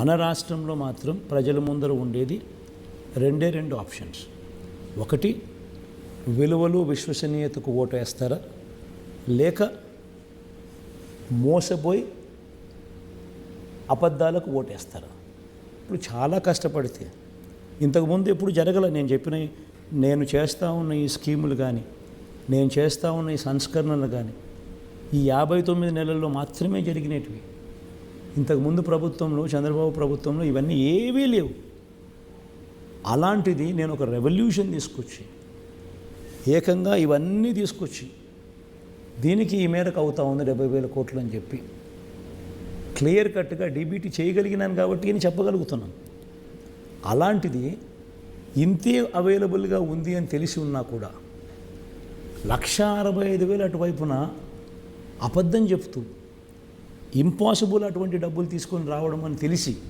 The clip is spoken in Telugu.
మన రాష్ట్రంలో మాత్రం ప్రజల ముందర ఉండేది రెండు ఆప్షన్స్. ఒకటి, విలువలు విశ్వసనీయతకు ఓటు వేస్తారా, లేక మోసపోయి అబద్ధాలకు ఓటేస్తారా. ఇప్పుడు చాలా కష్టపడితే ఇంతకుముందు ఎప్పుడు జరగల. నేను చేస్తూ ఉన్న ఈ స్కీములు కానీ, నేను చేస్తూ ఉన్న ఈ సంస్కరణలు కానీ ఈ 59 నెలల్లో మాత్రమే జరిగినవి. ఇంతకుముందు ప్రభుత్వంలో, చంద్రబాబు ప్రభుత్వంలో ఇవన్నీ ఏవీ లేవు. అలాంటిది నేను ఒక రెవల్యూషన్ తీసుకొచ్చి, ఏకంగా ఇవన్నీ తీసుకొచ్చి, దీనికి ఈ మేరకు అవుతా ఉంది 70,000 కోట్లు అని చెప్పి క్లియర్ కట్గా డీబీటీ చేయగలిగినాను కాబట్టి నేను చెప్పగలుగుతున్నాను. అలాంటిది ఇంతే అవైలబుల్గా ఉంది అని తెలిసి ఉన్నా కూడా 1,65,000 అటువైపున అబద్ధం చెప్తూ ఇంపాసిబుల్ అటువంటి డబ్బులు తీసుకొని రావడం అని తెలిసి